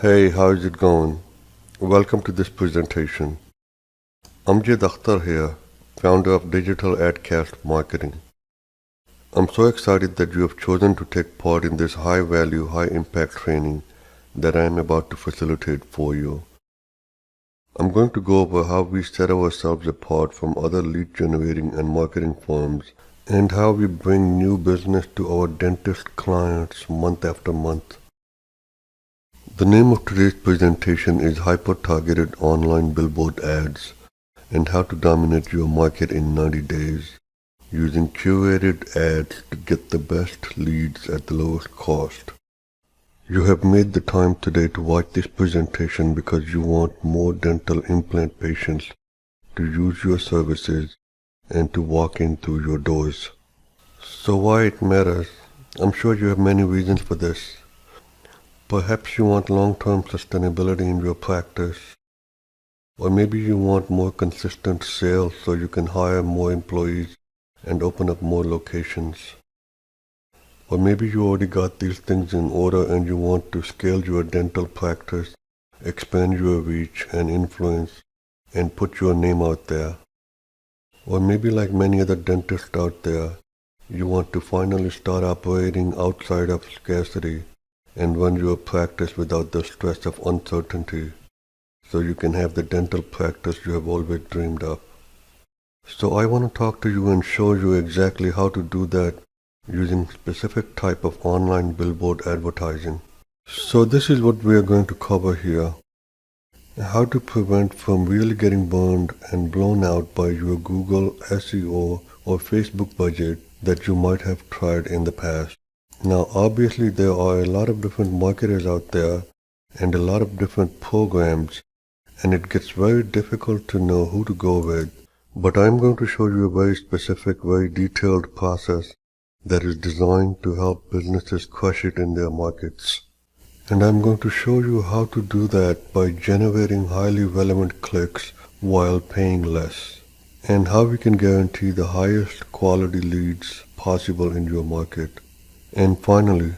Hey, how's it going? Welcome to this presentation. I'm Jay Akhtar here, founder of Digital Adcast Marketing. I'm so excited that you have chosen to take part in this high-value, high-impact training that I am about to facilitate for you. I'm going to go over how we set ourselves apart from other lead generating and marketing firms and how we bring new business to our dentist clients month after month. The name of today's presentation is Hyper-Targeted Online Billboard Ads and How to Dominate Your Market in 90 Days using curated ads to get the best leads at the lowest cost. You have made the time today to watch this presentation because you want more dental implant patients to use your services and to walk in through your doors. So why it matters? I'm sure you have many reasons for this. Perhaps you want long-term sustainability in your practice. Or maybe you want more consistent sales so you can hire more employees and open up more locations. Or maybe you already got these things in order and you want to scale your dental practice, expand your reach and influence, and put your name out there. Or maybe like many other dentists out there, you want to finally start operating outside of scarcity and run your practice without the stress of uncertainty, so you can have the dental practice you have always dreamed of. So I want to talk to you and show you exactly how to do that using specific type of online billboard advertising. So this is what we are going to cover here. How to prevent from really getting burned and blown out by your Google, SEO, or Facebook budget that you might have tried in the past. Now, obviously, there are a lot of different marketers out there and a lot of different programs, and it gets very difficult to know who to go with. But I'm going to show you a very specific, very detailed process that is designed to help businesses crush it in their markets. And I'm going to show you how to do that by generating highly relevant clicks while paying less, and how we can guarantee the highest quality leads possible in your market. And finally,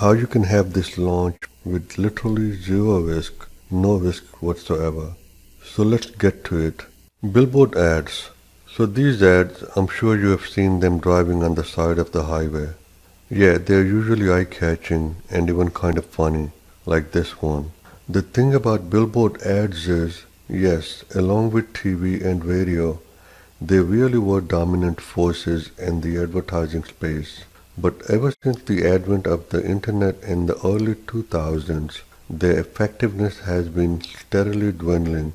how you can have this launch with literally zero risk, no risk whatsoever. So let's get to it. Billboard ads. So these ads, I'm sure you have seen them driving on the side of the highway. Yeah, they're usually eye-catching and even kind of funny, like this one. The thing about billboard ads is, yes, along with TV and radio, they really were dominant forces in the advertising space. But ever since the advent of the internet in the early 2000s, their effectiveness has been steadily dwindling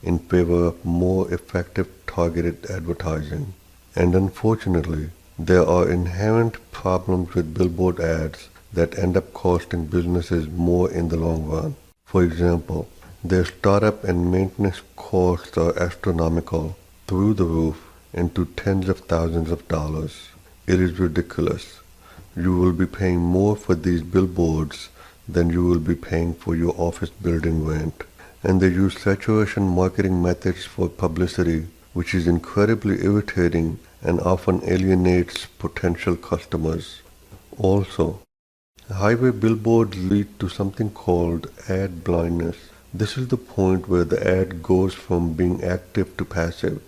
in favor of more effective targeted advertising. And unfortunately, there are inherent problems with billboard ads that end up costing businesses more in the long run. For example, their startup and maintenance costs are astronomical, through the roof, and to tens of thousands of dollars. It is ridiculous. You will be paying more for these billboards than you will be paying for your office building rent. And they use saturation marketing methods for publicity, which is incredibly irritating and often alienates potential customers. Also, highway billboards lead to something called ad blindness. This is the point where the ad goes from being active to passive.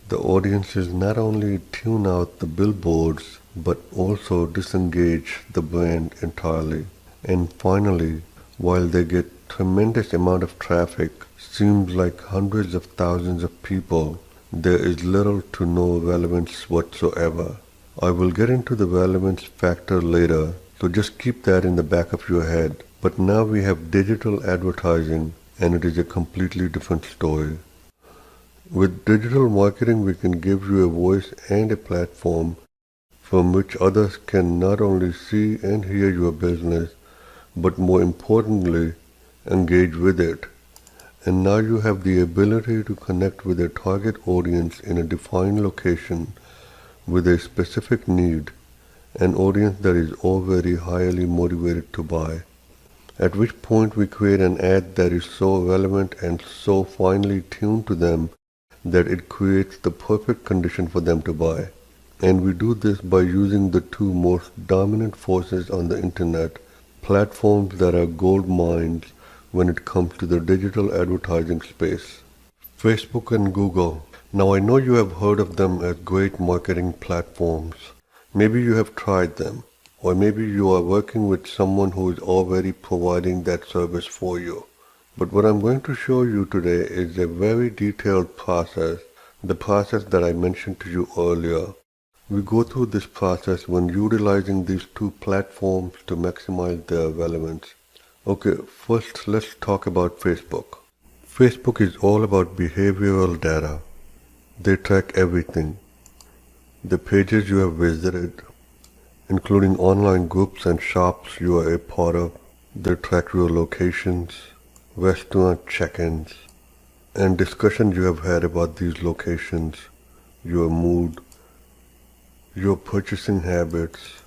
The audiences not only tune out the billboards, but also disengage the brand entirely. And finally, while they get tremendous amount of traffic, seems like hundreds of thousands of people, there is little to no relevance whatsoever. I will get into the relevance factor later, so just keep that in the back of your head. But now we have digital advertising, and it is a completely different story. With digital marketing, we can give you a voice and a platform from which others can not only see and hear your business, but more importantly, engage with it. And now you have the ability to connect with a target audience in a defined location with a specific need, an audience that is already highly motivated to buy. At which point we create an ad that is so relevant and so finely tuned to them that it creates the perfect condition for them to buy. And we do this by using the two most dominant forces on the internet, platforms that are gold mines when it comes to the digital advertising space. Facebook and Google. Now I know you have heard of them as great marketing platforms. Maybe you have tried them, or maybe you are working with someone who is already providing that service for you. But what I'm going to show you today is a very detailed process, the process that I mentioned to you earlier. We go through this process when utilizing these two platforms to maximize their relevance. Okay, first let's talk about Facebook. Facebook is all about behavioral data. They track everything. The pages you have visited, including online groups and shops you are a part of. They track your locations, restaurant check-ins, and discussions you have had about these locations, your mood, your purchasing habits,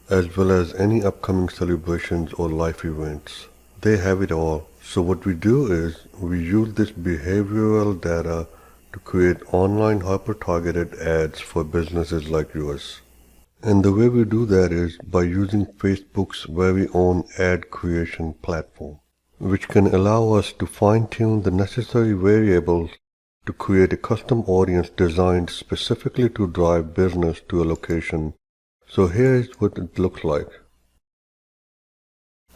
as well as any upcoming celebrations or life events. They have it all. So what we do is we use this behavioral data to create online hyper-targeted ads for businesses like yours. And the way we do that is by using Facebook's very own ad creation platform, which can allow us to fine-tune the necessary variables to create a custom audience designed specifically to drive business to a location. So here is what it looks like.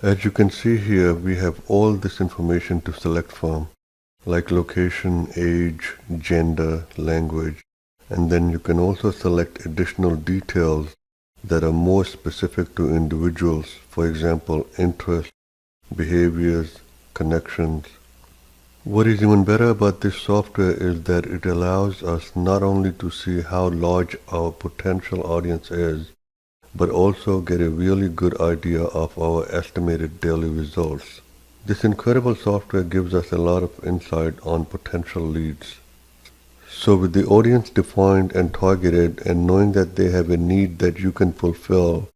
As you can see here, we have all this information to select from, like location, age, gender, language, and then you can also select additional details that are more specific to individuals, for example, interests, behaviors, connections. What is even better about this software is that it allows us not only to see how large our potential audience is, but also get a really good idea of our estimated daily results. This incredible software gives us a lot of insight on potential leads. So with the audience defined and targeted and knowing that they have a need that you can fulfill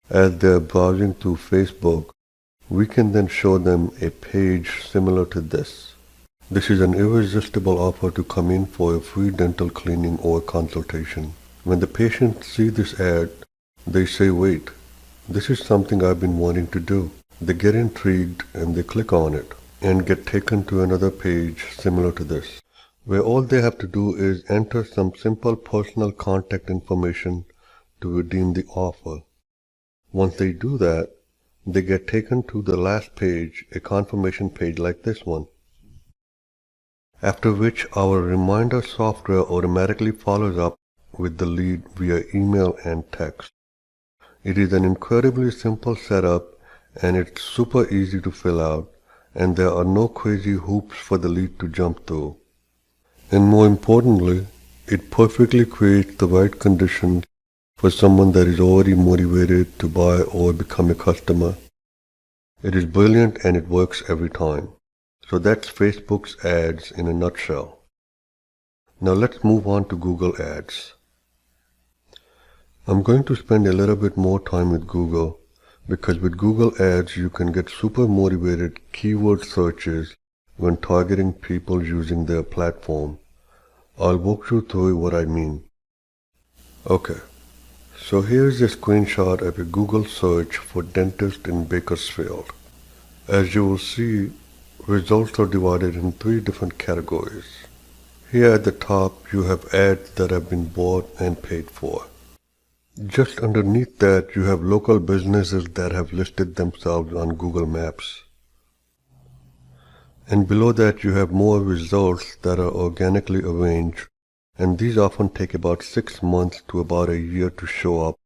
as they're browsing through Facebook, we can then show them a page similar to this. This is an irresistible offer to come in for a free dental cleaning or consultation. When the patients see this ad, they say, wait, this is something I've been wanting to do. They get intrigued and they click on it and get taken to another page similar to this, where all they have to do is enter some simple personal contact information to redeem the offer. Once they do that, they get taken to the last page, a confirmation page like this one, after which our reminder software automatically follows up with the lead via email and text. It is an incredibly simple setup and it's super easy to fill out, and there are no crazy hoops for the lead to jump through. And more importantly, it perfectly creates the right conditions for someone that is already motivated to buy or become a customer. It is brilliant and it works every time. So that's Facebook's ads in a nutshell. Now let's move on to Google Ads. I'm going to spend a little bit more time with Google because with Google Ads you can get super motivated keyword searches when targeting people using their platform. I'll walk you through what I mean. Okay, so here's a screenshot of a Google search for dentist in Bakersfield. As you will see, results are divided in 3 different categories. Here at the top you have ads that have been bought and paid for. Just underneath that you have local businesses that have listed themselves on Google Maps. And below that you have more results that are organically arranged, and these often take about 6 months to about a year to show up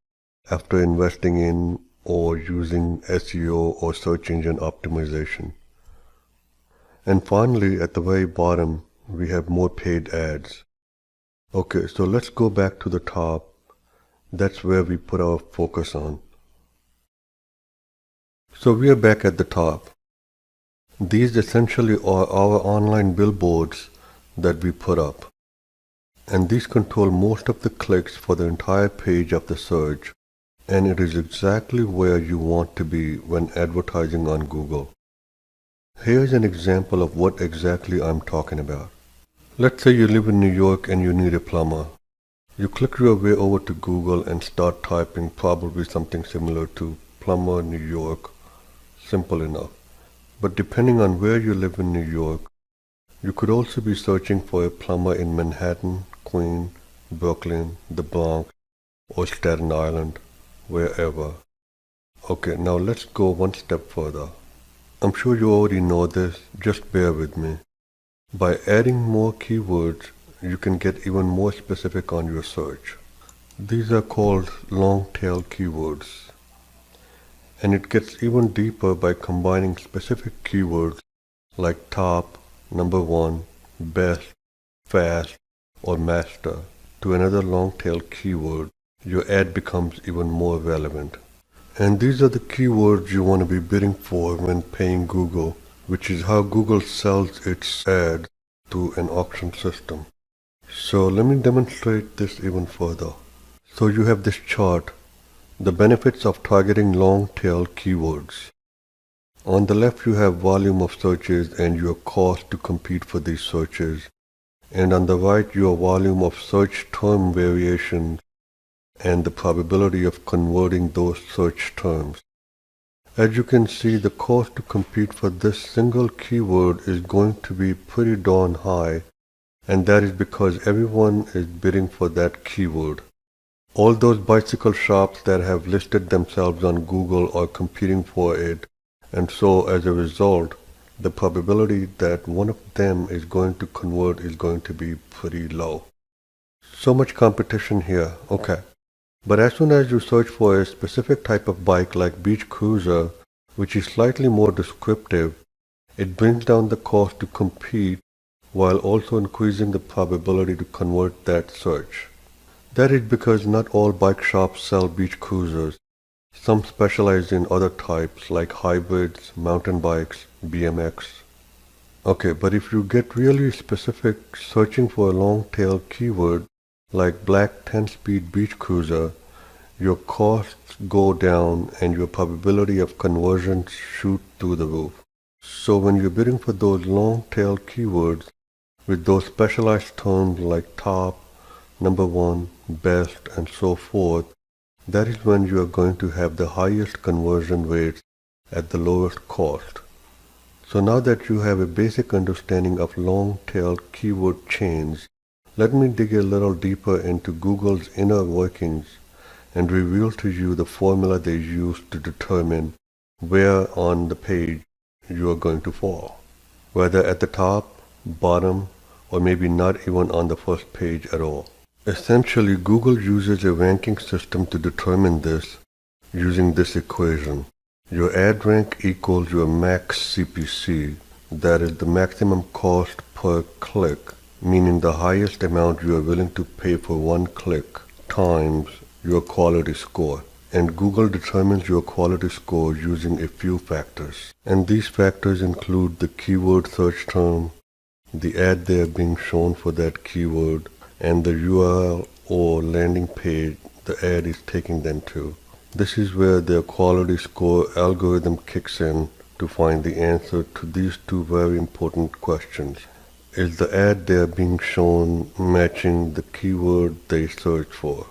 after investing in or using SEO or search engine optimization. And finally, at the very bottom, we have more paid ads. Okay, so let's go back to the top. That's where we put our focus on. So we are back at the top. These essentially are our online billboards that we put up. And these control most of the clicks for the entire page of the search. And it is exactly where you want to be when advertising on Google. Here's an example of what exactly I'm talking about. Let's say you live in New York and you need a plumber. You click your way over to Google and start typing probably something similar to plumber New York. Simple enough. But depending on where you live in New York, you could also be searching for a plumber in Manhattan, Queens, Brooklyn, the Bronx, or Staten Island, wherever. Okay, now let's go one step further. I'm sure you already know this, just bear with me. By adding more keywords, you can get even more specific on your search. These are called long-tail keywords. And it gets even deeper by combining specific keywords like top, number one, best, fast, or master to another long-tail keyword. Your ad becomes even more relevant. And these are the keywords you want to be bidding for when paying Google, which is how Google sells its ads to an auction system. So let me demonstrate this even further. So you have this chart, the benefits of targeting long-tail keywords. On the left you have volume of searches and your cost to compete for these searches. And on the right your volume of search term variations and the probability of converting those search terms. As you can see, the cost to compete for this single keyword is going to be pretty darn high, and that is because everyone is bidding for that keyword. All those bicycle shops that have listed themselves on Google are competing for it, and so as a result, the probability that one of them is going to convert is going to be pretty low. So much competition here, okay. But as soon as you search for a specific type of bike like beach cruiser, which is slightly more descriptive, it brings down the cost to compete while also increasing the probability to convert that search. That is because not all bike shops sell beach cruisers. Some specialize in other types like hybrids, mountain bikes, BMX. Okay, but if you get really specific searching for a long-tail keyword like black 10-speed beach cruiser, your costs go down and your probability of conversions shoot through the roof. So when you're bidding for those long-tail keywords with those specialized terms like top, number one, best, and so forth, that is when you are going to have the highest conversion rates at the lowest cost. So now that you have a basic understanding of long-tail keyword chains, let me dig a little deeper into Google's inner workings and reveal to you the formula they use to determine where on the page you are going to fall, whether at the top, bottom, or maybe not even on the first page at all. Essentially, Google uses a ranking system to determine this using this equation. Your ad rank equals your max CPC, that is the maximum cost per click, meaning the highest amount you are willing to pay for one click, times your quality score. And Google determines your quality score using a few factors. And these factors include the keyword search term, the ad they are being shown for that keyword, and the URL or landing page the ad is taking them to. This is where their quality score algorithm kicks in to find the answer to these two very important questions. Is the ad they are being shown matching the keyword they search for?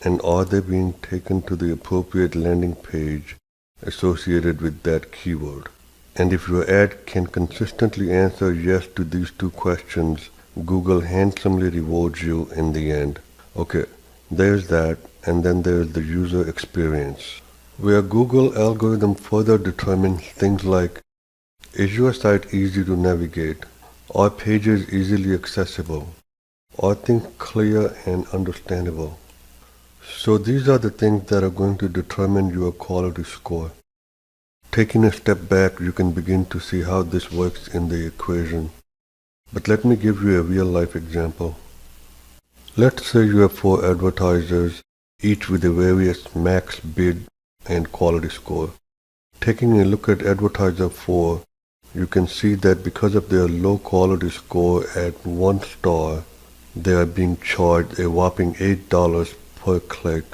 And are they being taken to the appropriate landing page associated with that keyword? And if your ad can consistently answer yes to these two questions, Google handsomely rewards you in the end. Okay, there's that, and then there's the user experience, where Google algorithm further determines things like, is your site easy to navigate? Are pages easily accessible? Are things clear and understandable? So these are the things that are going to determine your quality score. Taking a step back, you can begin to see how this works in the equation. But let me give you a real-life example. Let's say you have 4 advertisers, each with a various max bid and quality score. Taking a look at advertiser 4, you can see that because of their low quality score at 1 star, they are being charged a whopping $8 per click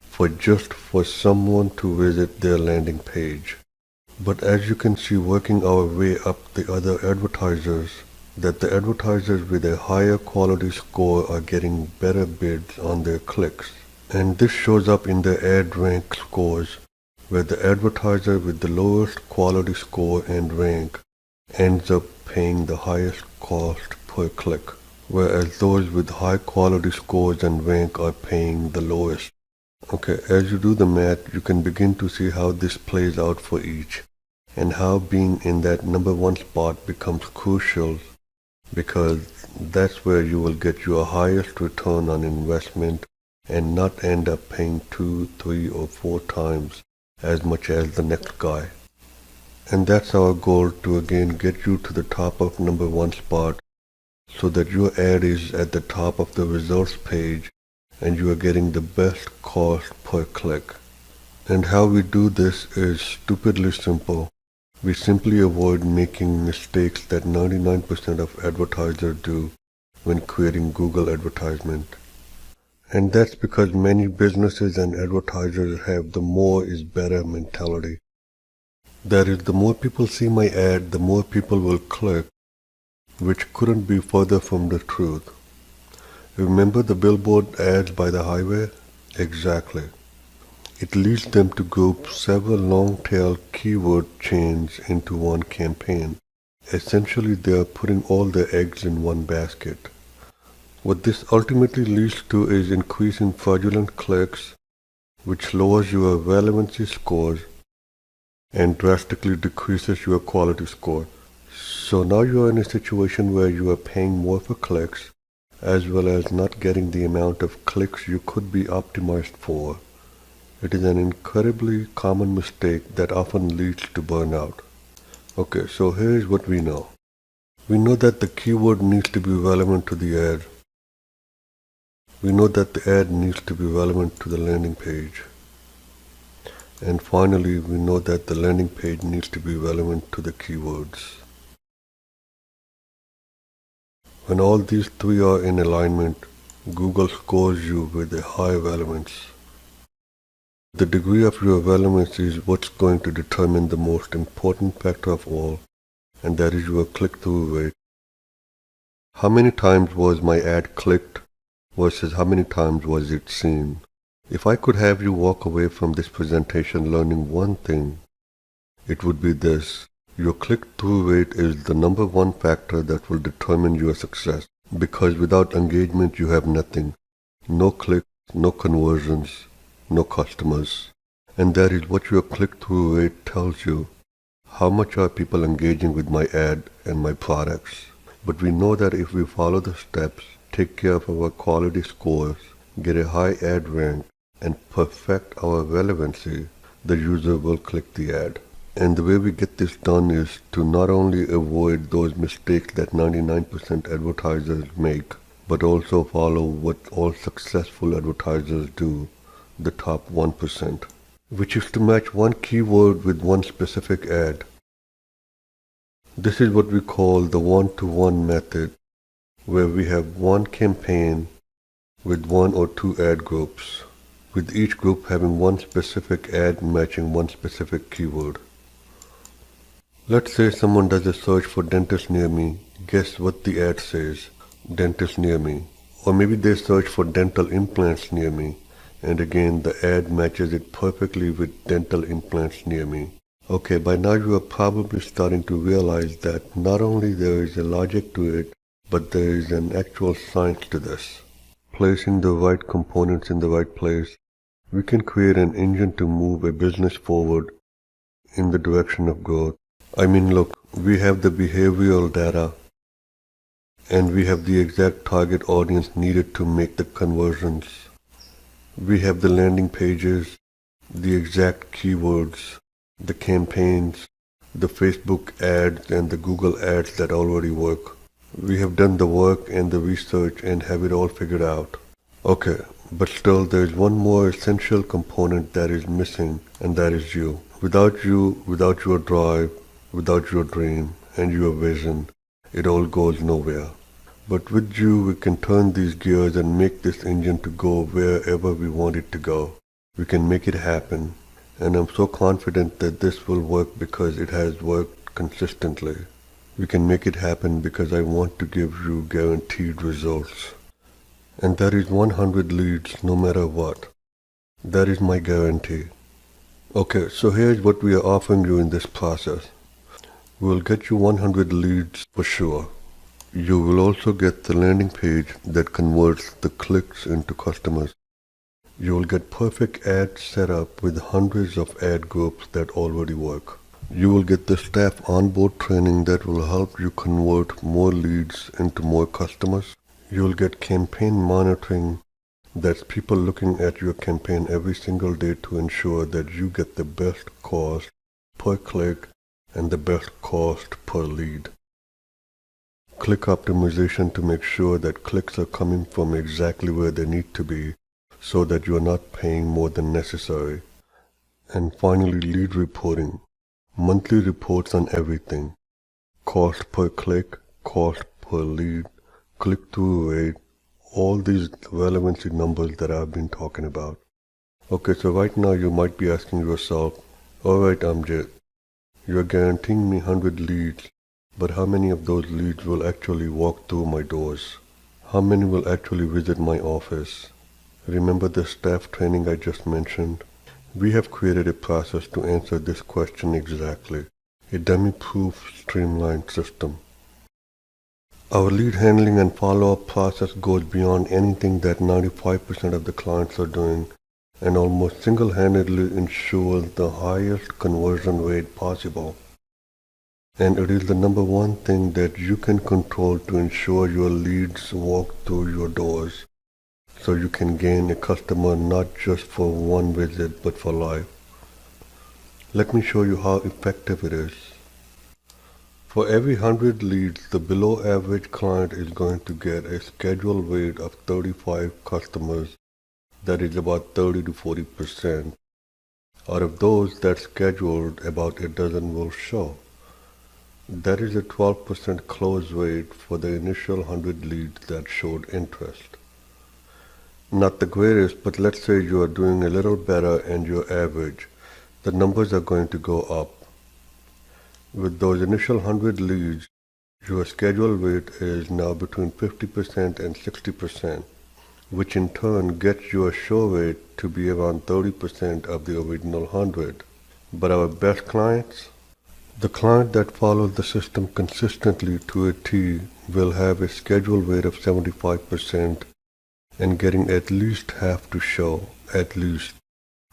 for someone to visit their landing page. But as you can see, working our way up the other advertisers, that the advertisers with a higher quality score are getting better bids on their clicks. And this shows up in their ad rank scores, where the advertiser with the lowest quality score and rank ends up paying the highest cost per click, whereas those with high quality scores and rank are paying the lowest. Okay, as you do the math, you can begin to see how this plays out for each, and how being in that number one spot becomes crucial, because that's where you will get your highest return on investment and not end up paying 2, 3, or 4 times as much as the next guy. And that's our goal, to again get you to the top of number one spot, so that your ad is at the top of the results page and you are getting the best cost per click. And how we do this is stupidly simple. We simply avoid making mistakes that 99% of advertisers do when creating Google advertisement. And that's because many businesses and advertisers have the more is better mentality. That is, the more people see my ad, the more people will click, which couldn't be further from the truth. Remember the billboard ads by the highway? Exactly. It leads them to group several long-tail keyword chains into one campaign. Essentially, they are putting all their eggs in one basket. What this ultimately leads to is increasing fraudulent clicks, which lowers your relevancy scores and drastically decreases your quality score. So now you are in a situation where you are paying more for clicks, as well as not getting the amount of clicks you could be optimized for. It is an incredibly common mistake that often leads to burnout. Okay, so here's what we know. We know that the keyword needs to be relevant to the ad. We know that the ad needs to be relevant to the landing page. And finally, we know that the landing page needs to be relevant to the keywords. When all these three are in alignment, Google scores you with a high relevance. The degree of your relevance is what's going to determine the most important factor of all, and that is your click-through rate. How many times was my ad clicked versus how many times was it seen? If I could have you walk away from this presentation learning one thing, it would be this. Your click-through rate is the number one factor that will determine your success, because without engagement you have nothing. No clicks, no conversions, no customers. And that is what your click-through rate tells you. How much are people engaging with my ad and my products? But we know that if we follow the steps, take care of our quality scores, get a high ad rank, and perfect our relevancy, the user will click the ad. And the way we get this done is to not only avoid those mistakes that 99% advertisers make, but also follow what all successful advertisers do, the top 1%, which is to match one keyword with one specific ad. This is what we call the one-to-one method, where we have one campaign with one or two ad groups, with each group having one specific ad matching one specific keyword. Let's say someone does a search for dentist near me. Guess what the ad says? Dentist near me. Or maybe they search for dental implants near me, and again the ad matches it perfectly with dental implants near me. Okay, by now you are probably starting to realize that not only there is a logic to it, but there is an actual science to this. Placing the right components in the right place, we can create an engine to move a business forward in the direction of growth. I mean, look, we have the behavioral data, and we have the exact target audience needed to make the conversions. We have the landing pages, the exact keywords, the campaigns, the Facebook ads, and the Google ads that already work. We have done the work and the research and have it all figured out. Okay, but still there is one more essential component that is missing, and that is you. Without you, without your drive, without your dream and your vision, it all goes nowhere. But with you, we can turn these gears and make this engine to go wherever we want it to go. We can make it happen. And I'm so confident that this will work because it has worked consistently. We can make it happen because I want to give you guaranteed results. And that is 100 leads no matter what. That is my guarantee. Okay, so here's what we are offering you in this process. We'll get you 100 leads for sure. You will also get the landing page that converts the clicks into customers. You will get perfect ads set up with hundreds of ad groups that already work. You will get the staff onboard training that will help you convert more leads into more customers. You will get campaign monitoring, that's people looking at your campaign every single day to ensure that you get the best cost per click and the best cost per lead. Click optimization to make sure that clicks are coming from exactly where they need to be so that you are not paying more than necessary. And finally, lead reporting. Monthly reports on everything. Cost per click, cost per lead, click-through rate, all these relevancy numbers that I've been talking about. Okay, so right now you might be asking yourself, alright Amjad, you're guaranteeing me 100 leads, but how many of those leads will actually walk through my doors? How many will actually visit my office? Remember the staff training I just mentioned? We have created a process to answer this question exactly. A dummy-proof, streamlined system. Our lead handling and follow-up process goes beyond anything that 95% of the clients are doing and almost single-handedly ensures the highest conversion rate possible. And it is the number one thing that you can control to ensure your leads walk through your doors, so you can gain a customer not just for one visit but for life. Let me show you how effective it is. For every 100 leads, the below average client is going to get a schedule rate of 35 customers, that is about 30 to 40%. Out of those that scheduled, about a dozen will show. That is a 12% close rate for the initial 100 leads that showed interest. Not the greatest, but let's say you are doing a little better and you're average. The numbers are going to go up. With those initial 100 leads, your schedule rate is now between 50% and 60%, which in turn gets your show rate to be around 30% of the original 100. But our best clients? The client that follows the system consistently to a T will have a schedule rate of 75% and getting at least half to show, at least.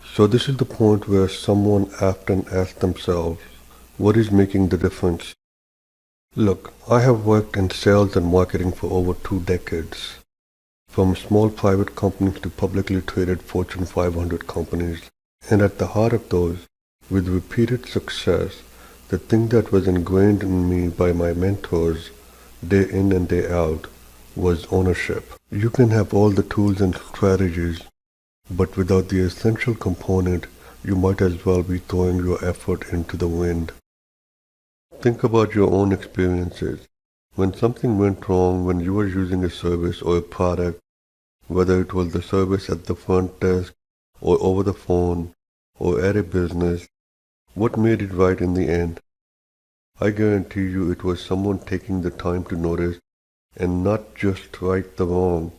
So this is the point where someone often asks themselves, what is making the difference? Look, I have worked in sales and marketing for over 2 decades, from small private companies to publicly traded Fortune 500 companies, and at the heart of those, with repeated success, the thing that was ingrained in me by my mentors, day in and day out, was ownership. You can have all the tools and strategies, but without the essential component, you might as well be throwing your effort into the wind. Think about your own experiences. When something went wrong when you were using a service or a product, whether it was the service at the front desk or over the phone or at a business, what made it right in the end? I guarantee you it was someone taking the time to notice and not just right the wrong,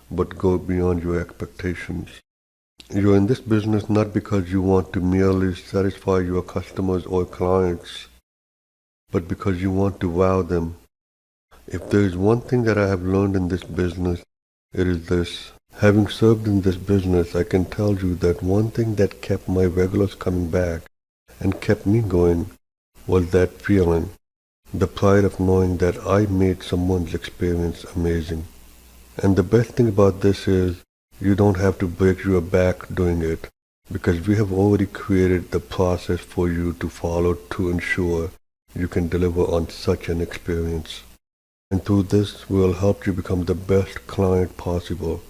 but go beyond your expectations. You're in this business not because you want to merely satisfy your customers or clients, but because you want to wow them. If there is one thing that I have learned in this business, it is this. Having served in this business, I can tell you that one thing that kept my regulars coming back and kept me going was that feeling, the pride of knowing that I made someone's experience amazing. And the best thing about this is, you don't have to break your back doing it, because we have already created the process for you to follow to ensure you can deliver on such an experience. And through this, we will help you become the best client possible.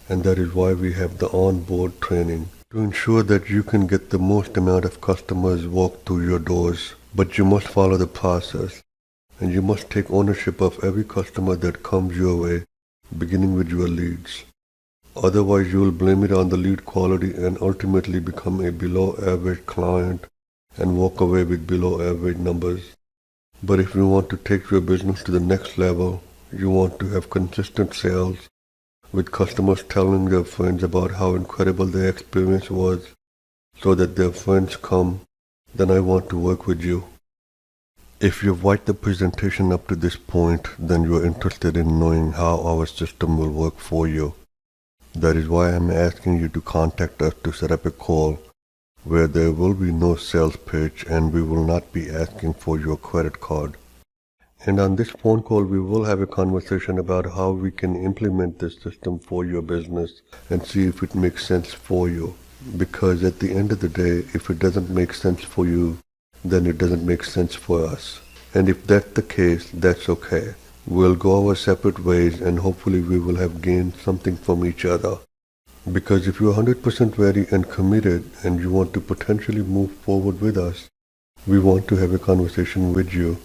And that is why we have the onboard training, to ensure that you can get the most amount of customers walk through your doors. But you must follow the process, and you must take ownership of every customer that comes your way, beginning with your leads. Otherwise, you will blame it on the lead quality and ultimately become a below average client and walk away with below average numbers. But if you want to take your business to the next level, you want to have consistent sales, with customers telling their friends about how incredible their experience was, so that their friends come, then I want to work with you. If you've watched the presentation up to this point, then you are interested in knowing how our system will work for you. That is why I'm asking you to contact us to set up a call where there will be no sales pitch and we will not be asking for your credit card. And on this phone call, we will have a conversation about how we can implement this system for your business and see if it makes sense for you. Because at the end of the day, if it doesn't make sense for you, then it doesn't make sense for us. And if that's the case, that's okay. We'll go our separate ways and hopefully we will have gained something from each other. Because if you're 100% ready and committed and you want to potentially move forward with us, we want to have a conversation with you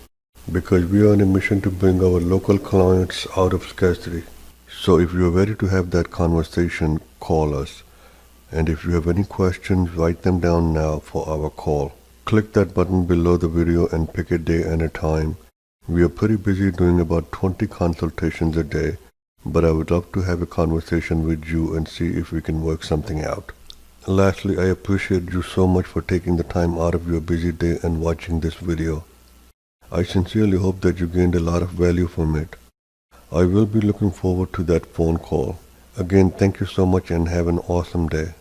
because we are on a mission to bring our local clients out of scarcity. So if you're ready to have that conversation, call us. And if you have any questions, write them down now for our call. Click that button below the video and pick a day and a time. We are pretty busy doing about 20 consultations a day, but I would love to have a conversation with you and see if we can work something out. Lastly, I appreciate you so much for taking the time out of your busy day and watching this video. I sincerely hope that you gained a lot of value from it. I will be looking forward to that phone call. Again, thank you so much and have an awesome day.